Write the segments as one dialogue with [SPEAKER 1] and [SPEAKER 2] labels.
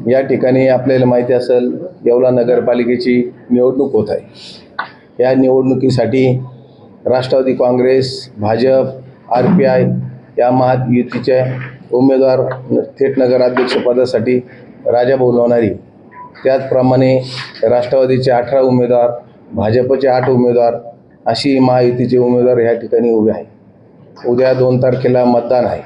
[SPEAKER 1] या ठिकाणी आपल्याला माहिती असेल येवला नगरपालिकेची निवडणूक होत आहे। या निवडणुकीसाठी राष्ट्रवादी काँग्रेस, भाजप, RPI या महायुतीचे उमेदवार थेट नगराध्यक्षपदासाठी राजाभाऊ लोणारी, त्याचप्रमाणे राष्ट्रवादीचे 18 उमेदवार, भाजपचे 8 उमेदवार अशी महायुतीचे उमेदवार या ठिकाणी उभे आहेत। उद्या 2 तारखेला मतदान आहे।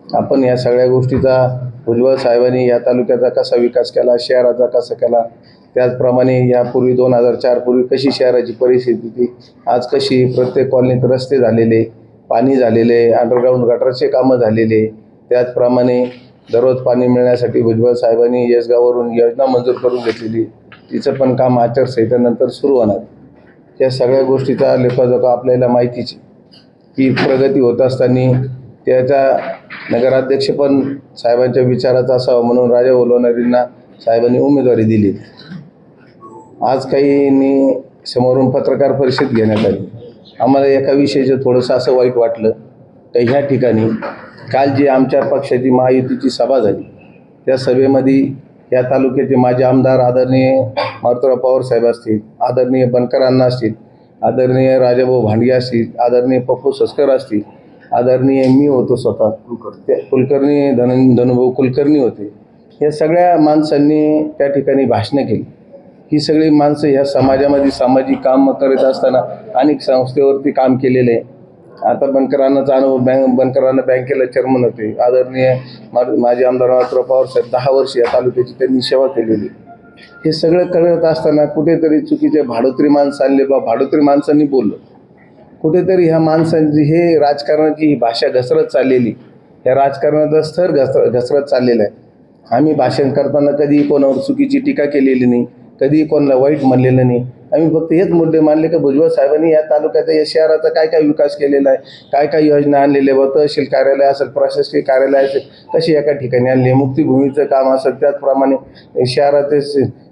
[SPEAKER 1] आपण या सगळ्या गोष्टीचा भुजबळ साहेबांनी या तालुक्याचा कसा विकास केला, शहराचा कसा केला, त्याचप्रमाणे यापूर्वी 2004 पूर्वी कशी शहराची परिस्थिती होती, आज कशी प्रत्येक कॉलनीत रस्ते झालेले, पाणी झालेले, अंडरग्राऊंड गटारचे कामं झालेले, त्याचप्रमाणे दररोज पाणी मिळण्यासाठी भुजबळ साहेबांनी येसगाववरून योजना मंजूर करून घेतलेली, तिचं पण काम आचारसंहितेनंतर सुरू होणार। या सगळ्या गोष्टीचा लेखाजोखा आपल्याला माहितीच की प्रगती होत असताना त्याचा नगराध्यक्ष पण साहेबांच्या विचाराचा असावा म्हणून राजाभाऊ लोणारींना साहेबांनी उमेदवारी दिली। आज काहींनी समोरून पत्रकार परिषद घेण्यात आली। आम्हाला एका विषयाचं थोडंसं असं वाईट वाटलं तर ह्या ठिकाणी काल जी आमच्या पक्षाची महायुतीची सभा झाली, त्या सभेमध्ये या तालुक्याचे माजी आमदार आदरणीय मारुतीराव पवार साहेब असतील, आदरणीय बनकर अण्णा असतील, आदरणीय राजाभाऊ भांडगे असतील, आदरणीय पप्पू सस्कर असतील, आदरणीय मी होतो स्वतः कुलकर्णी धनुभाऊ कुलकर्णी होते। या सगळ्या माणसांनी त्या ठिकाणी भाषणं केली। ही सगळी माणसं ह्या समाजामध्ये सामाजिक काम करत असताना अनेक संस्थेवरती काम केलेले आहे। आता बनकरांनाचा अनुभव बनकरांना बँकेला चेअरमन होते। आदरणीय माजी आमदार मारुतीराव पवार साहेब 10 वर्ष या तालुक्याची त्यांनी सेवा केलेली। हे सगळं करत असताना कुठेतरी चुकीचे भाडोत्री माणसं आणले बा, भाडोत्री माणसांनी बोललं, कुठेतरी ह्या माणसांची हे राजकारणाची ही भाषा घसरत चाललेली, ह्या राजकारणाचा स्तर घसरत चाललेला आहे। आम्ही भाषण करताना कधी कोणावर चुकीची टीका केलेली नाही, कधी कोणाला वाईट म्हणलेलं नाही। आम्ही फक्त हेच मुद्दे मानले की भुजबळ साहेबांनी या तालुक्याचा, या शहराचा काय काय विकास केलेला आहे, काय काय योजना आणलेल्या व तहसील कार्यालय असेल, प्रशासकीय कार्यालय असेल, कशी एका ठिकाणी आणले, मुक्तीभूमीचं काम असेल, त्याचप्रमाणे शहराचे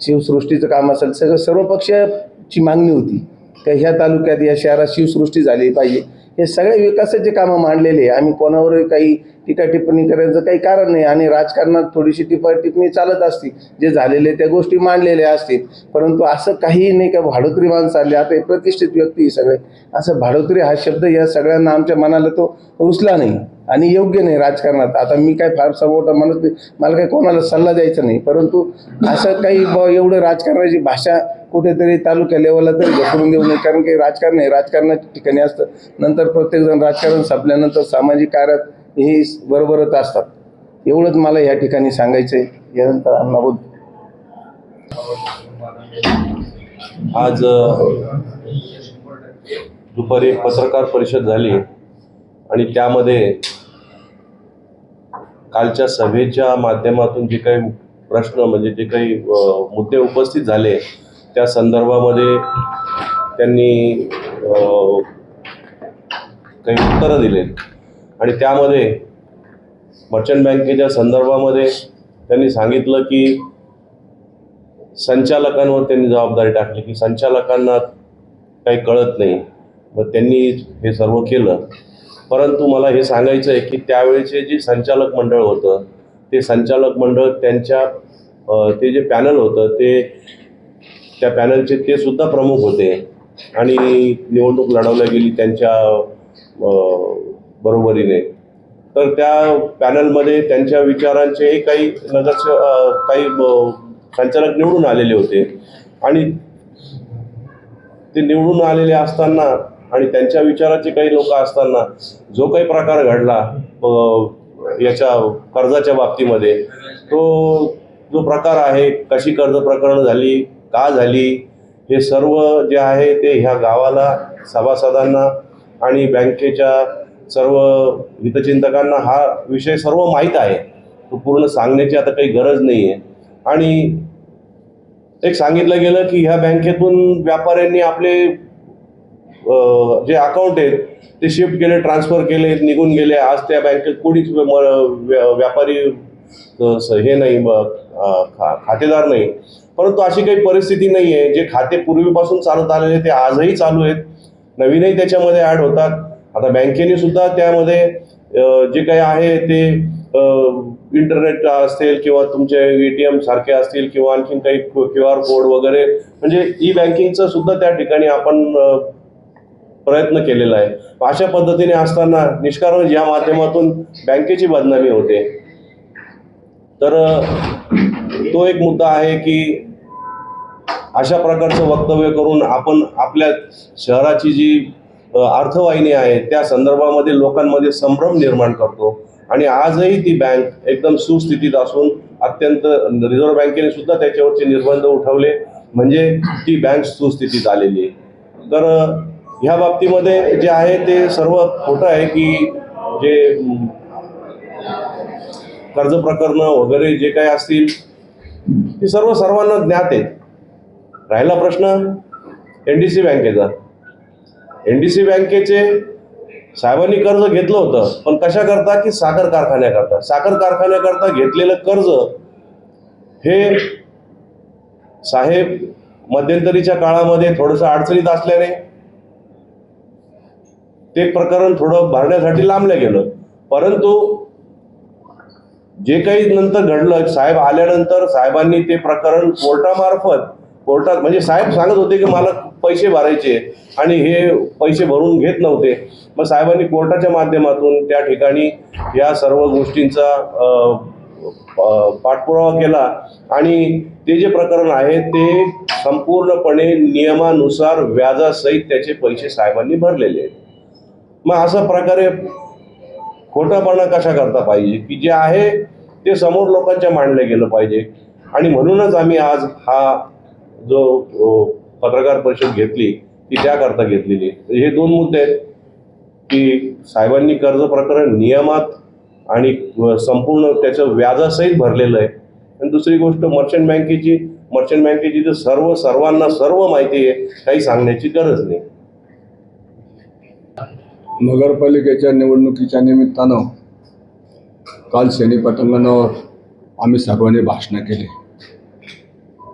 [SPEAKER 1] शिवसृष्टीचं काम असेल, सर्व पक्षाची मागणी होती की ह्या तालुक्यात, या शहरात शिवसृष्टी झाली पाहिजे। हे सगळे विकासाचे कामं मांडलेले। आम्ही कोणावर काही टीका टिप्पणी करायचं काही कारण नाही आणि राजकारणात थोडीशी टिप्पणी चालत असते, जे झालेले त्या गोष्टी मांडलेल्या असतील, परंतु असं काहीही नाही का भाडोत्री माणसं आले। आता एक प्रतिष्ठित व्यक्ती सगळे असं भाडोत्री हा शब्द या सगळ्यांना आमच्या मनाला तो रुचला नाही आणि योग्य नाही राजकारणात। आता मी काय फारसा मोठा म्हणत नाही, मला काही कोणाला सल्ला द्यायचा नाही, परंतु असं काही एवढं राजकारणाची भाषा कुठेतरी तालुक्या लेवलला तरी घसरून देऊ नये, कारण की राजकारण हे राजकारणाच्या ठिकाणी असतं। नंतर प्रत्येकजण राजकारण संपल्यानंतर सामाजिक कार्यात हे बरोबरच असतात। एवढंच मला या ठिकाणी सांगायचं आहे। यानंतर अण्णा बोल।
[SPEAKER 2] आज दुपारी एक पत्रकार परिषद झाली आणि त्यामध्ये कालच्या सभेच्या माध्यमातून जे काही प्रश्न म्हणजे जे काही मुद्दे उपस्थित झाले त्या संदर्भामध्ये त्यांनी काही उत्तरं दिले आणि त्यामध्ये मर्चंट बँकेच्या संदर्भामध्ये त्यांनी सांगितलं की संचालकांवर त्यांनी जबाबदारी टाकली की संचालकांना काही कळत नाही, मग त्यांनी हे सर्व केलं। परंतु मला हे सांगायचं आहे की त्यावेळेचे जे संचालक मंडळ होतं ते संचालक मंडळ त्यांच्या ते जे पॅनल होतं ते त्या पॅनलचे ते सुद्धा प्रमुख होते आणि निवडणूक लढवल्या गेली त्यांच्या बरोबरीने। तर त्या पॅनलमध्ये त्यांच्या विचारांचे काही काही संचालक निवडून आलेले होते आणि ते निवडून आलेले असताना आणि त्यांच्या विचाराचे काही लोक असताना जो काही प्रकार घडला याच्या कर्जाच्या बाबतीमध्ये, तो जो प्रकार आहे, कशी कर्ज प्रकरण झाली, का झाली, हे सर्व जे आहे ते ह्या गावाला, सभासदांना आणि बँकेच्या सर्व हितचिंतकांना हा विषय सर्व माहीत आहे। तो पूर्ण सांगण्याची आता काही गरज नाही आहे। आणि एक सांगितलं गेलं की ह्या बँकेतून व्यापाऱ्यांनी आपले जे अकाउंट आहेत ते शिफ्ट केले, ट्रान्सफर केले, निघून गेले। आज त्या बँकेत कोणीच व्यापारी हे नाही, खातेदार नाही। परंतु अशी काही परिस्थिती नाही आहे। जे खाते पूर्वीपासून चालत आलेले ते आजही चालू आहेत, नवीनही त्याच्यामध्ये ॲड होतात। आता बँकेने सुद्धा त्यामध्ये जे काही आहे ते इंटरनेट असतील किंवा तुमचे ATM सारखे असतील किंवा आणखीन काही QR कोड वगैरे, म्हणजे ई बँकिंगचं सुद्धा त्या ठिकाणी आपण प्रयत्न केलेला आहे. अशा पद्धतीने असताना निष्कारण या माध्यमातून बँकेची बदनामी होते. तर तो एक मुद्दा आहे की अशा प्रकारचं वक्तव्य करून आपण आपल्या शहराची जी अर्थवाहिनी आहे त्या संदर्भामध्ये लोकांमध्ये संभ्रम निर्माण करतो. आणि आजही ती बँक एकदम सुस्थितीत असून अत्यंत रिझर्व्ह बँकेने सुद्धा त्याच्यावरचे निर्बंध उठवले, म्हणजे ती बँक सुस्थितीत आलेली आहे. तर ह्या बाबतीमध्ये जे आहे ते सर्व खोटं आहे की जे कर्ज प्रकरणं वगैरे जे काही असतील ते सर्वांना ज्ञात आहेत. राहिला प्रश्न NDC बँकेचा. NDC बँकेचे साहेबांनी कर्ज घेतलं होतं, पण कशा करता की साखर कारखान्याकरता. साखर कारखान्याकरता घेतलेलं कर्ज हे साहेब मध्यंतरीच्या काळामध्ये थोडंसं अडचणीत असल्याने ते प्रकरण थोडं भरण्यासाठी लांबलं गेलं. परंतु जे काही नंतर घडलं, साहेब आल्यानंतर साहेबांनी ते प्रकरण कोर्टात म्हणजे साहेब सांगत होते की मला पैसे भरायचे आणि हे पैसे भरून घेत नव्हते. मग साहेबांनी कोर्टाच्या माध्यमातून त्या ठिकाणी या सर्व गोष्टींचा पाठपुरावा केला आणि ते जे प्रकरण आहे ते संपूर्णपणे नियमानुसार व्याजासहित त्याचे पैसे साहेबांनी भरलेले आहेत. मग अशा प्रकारे खोटापणा कशा करता पाहिजे की जे आहे ते समोर लोकांच्या मांडलं गेलं पाहिजे. आणि म्हणूनच आम्ही आज हा जो पत्रकार परिषद घेतली ती त्याकरता घेतलेली. हे दोन मुद्दे आहेत की साहेबांनी कर्ज प्रकरण नियमात आणि संपूर्ण त्याचं व्याजासहित भरलेलं आहे. आणि दुसरी गोष्ट मर्चंट बँकेची तर सर्वांना सर्व माहिती आहे, काही सांगण्याची गरज नाही.
[SPEAKER 3] नगरपालिकेच्या निवडणुकीच्या निमित्तानं काल शनी पटांगणावर आम्ही सर्वांनी भाषणं केली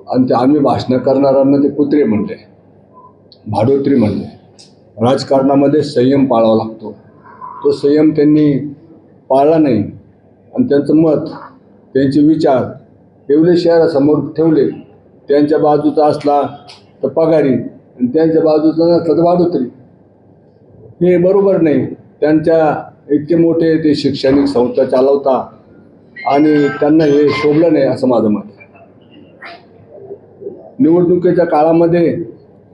[SPEAKER 3] आणि ते आम्ही भाषणं करणाऱ्यांना ते कुत्रे म्हणले, भाडोत्री म्हणले. राजकारणामध्ये संयम पाळावा लागतो, तो संयम त्यांनी पाळला नाही आणि त्यांचं मत, त्यांचे विचार एवढे शहरासमोर ठेवले. त्यांच्या बाजूचा असला तर पगारी आणि त्यांच्या बाजूचा नसला तर भाडोत्री. हे बरोबर नाही. त्यांच्या इतके मोठे ते शैक्षणिक संस्था चालवता आणि त्यांना हे शोभलं नाही असं माझं मत. निवडणुकीच्या काळामध्ये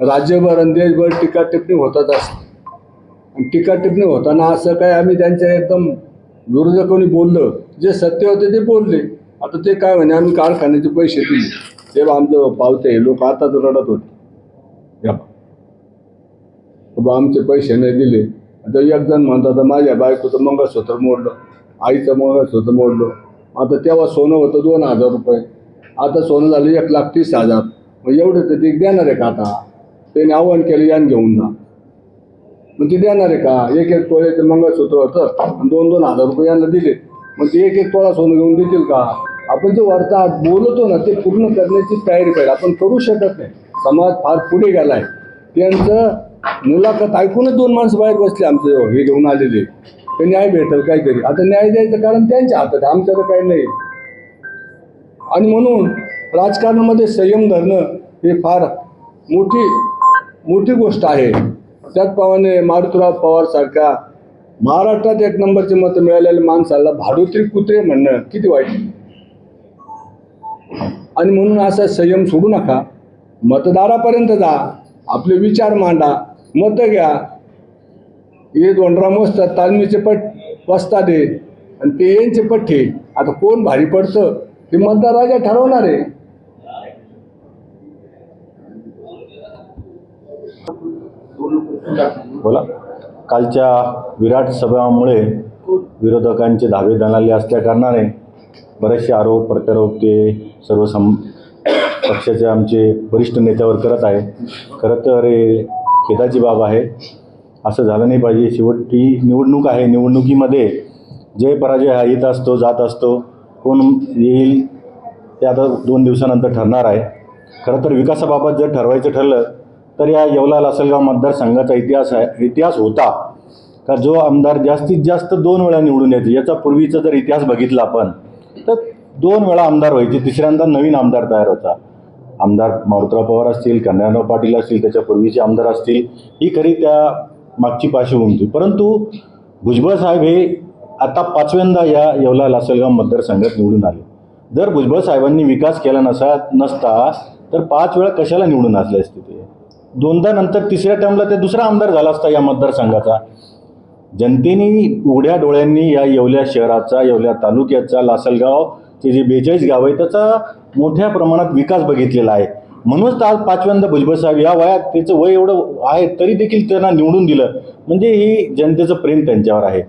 [SPEAKER 3] राज्यभर आणि देशभर टीका टिप्पणी होतात असते. आणि टीका टिप्पणी होताना असं काय आम्ही त्यांच्या एकदम विरोधकांनी बोललं, जे सत्य होते ते बोलले. आता ते काय म्हणे आम्ही कारखान्याचे पैसे दिले, तेव्हा आमचं पावते लोक आताच रडत होते बाबा आमचे पैसे नाही दिले. आता एक जण म्हणतात माझ्या बायकोचं मंगळसूत्र मोडलं, आईचं मंगळसूत्र मोडलं. आता तेव्हा सोनं होतं 2,000 रुपये, आता सोनं झालं 1,30,000. मग एवढं तर ते देणार आहे का? आता त्याने आव्हान केलं यान घेऊन जा, मग ते देणार आहे का? 1-1 तोळ्याचं मंगळसूत्र होतं आणि 2,000 रुपये यांना दिले, मग ते 1-1 तोळा सोनं घेऊन देतील का? आपण जे वार्ता बोलतो ना ते पूर्ण करण्याची तयारी पाहिजे. आपण करू शकत नाही. समाज फार पुढे गेला आहे. त्यांचं मुलाखत ऐकूनच 2 माणसं बाहेर बसले आमचे हे घेऊन आलेले, ते न्याय भेटेल काहीतरी. आता न्याय द्यायचं कारण त्यांच्या हातात, आमच्याकडे काही नाही. आणि म्हणून राजकारणामध्ये संयम धरणं हे फार मोठी गोष्ट आहे. त्याचप्रमाणे मारुतीराव पवार सारख्या महाराष्ट्रात 1 नंबरचे मतं मिळालेल्या माणसाला भाडोत्री कुत्रे म्हणणं किती वाईट. आणि म्हणून असा संयम सोडू नका. मतदारापर्यंत जा, आपले विचार मांडा, मतं घ्या. हे दोंडराम वस्तात तालमीचे पट वस्ता दे आणि ते यांचे पठ्ठे. आता कोण भारी पडतं ते मतदार राजा ठरवणार आहे.
[SPEAKER 4] बोला. कालच्या विराट सभामुळे विरोधकांचे धाबे दणाले असल्या कारणाने बरेचसे आरोप प्रत्यारोप ते सर्व पक्षाचे आमचे वरिष्ठ नेत्यावर करत आहे. खरं तर हे खेदाची बाब आहे. असं झालं नाही पाहिजे. शेवटी निवडणूक आहे. निवडणुकीमध्ये जय पराजय हा येत असतो, जात असतो. कोण येईल ते आता 2 दिवसानंतर ठरणार आहे. खरं तर विकासाबाबत जर ठरवायचं ठरलं तर या येवला लासलगाव मतदारसंघाचा इतिहास होता का जो आमदार जास्तीत जास्त 2 वेळा निवडून येतो. याचा पूर्वीचा जर इतिहास बघितला आपण तर 2 वेळा आमदार व्हायचे, तिसऱ्यांदा नवीन आमदार तयार होता. आमदार मारुतराव पवार असतील, कल्याणराव पाटील असतील, त्याच्या पूर्वीचे आमदार असतील, ही खरी त्या मागची पार्श्वभूमी होती. परंतु भुजबळ साहेब हे आता 5व्यांदा या येवला लासलगाव मतदारसंघात निवडून आले. जर भुजबळ साहेबांनी विकास केला नसता तर 5 वेळा कशाला निवडून असले असते ते? 2दा नंतर 3ऱ्या टर्मला ते दुसरा आमदार झाला असता या मतदारसंघाचा. जनतेने उघड्या डोळ्यांनी या येवल्या शहराचा, येवल्या तालुक्याचा, लासलगावचे जे 42 गाव आहे त्याचा मोठ्या प्रमाणात विकास बघितलेला आहे. म्हणूनच आज 5व्यांदा भुजबळ साहेब या वयात, त्याचं वय एवढं आहे तरी देखील त्यांना निवडून दिलं, म्हणजे ही जनतेचं प्रेम त्यांच्यावर आहे.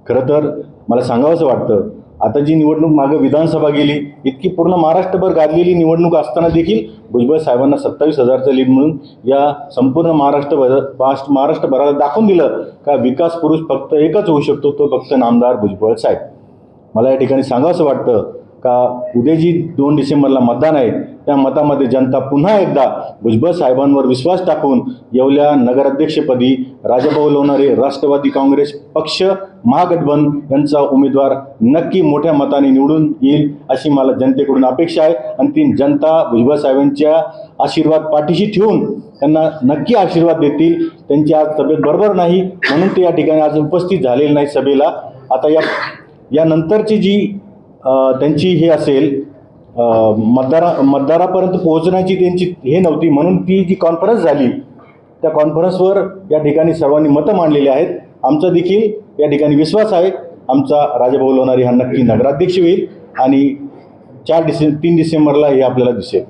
[SPEAKER 4] खरं तर मला सांगावंसं वाटतं, आता जी निवडणूक मागं विधानसभा गेली, इतकी पूर्ण महाराष्ट्रभर गाजलेली निवडणूक असताना देखील भुजबळ साहेबांना 27,000चं लीड म्हणून या संपूर्ण महाराष्ट्रभराला दाखवून दिलं का विकास पुरुष फक्त एकच होऊ शकतो, तो फक्त नामदार भुजबळ साहेब. मला या ठिकाणी सांगावंसं वाटतं का उद्या जी 2 डिसेंबरला मतदान आहे त्या मतामध्ये जनता पुन्हा एकदा भुजबळ साहेबांवर विश्वास टाकून येवल्या नगराध्यक्षपदी राजाभाऊ लोणारे राष्ट्रवादी काँग्रेस पक्ष महागठबंधन यांचा उमेदवार नक्की मोठ्या मताने निवडून येईल अशी मला जनतेकडून अपेक्षा आहे. आणि ती जनता भुजबळ साहेबांच्या आशीर्वाद पाठीशी ठेवून त्यांना नक्की आशीर्वाद देतील. त्यांची आज तब्येत बरोबर नाही म्हणून ते या ठिकाणी आज उपस्थित झालेले नाही सभेला. आता यानंतरची जी त्यांची हे असेल मतदारापर्यंत पोहोचण्याची त्यांची हे नव्हती, म्हणून ती जी कॉन्फरन्स झाली त्या कॉन्फरन्सवर या ठिकाणी सर्वांनी मतं मांडलेली आहेत. आमचा देखील या ठिकाणी विश्वास आहे आमचा राजाभाऊ लोणारे हा नक्की नगराध्यक्ष होईल आणि 3 डिसेंबरला हे आपल्याला दिसेल.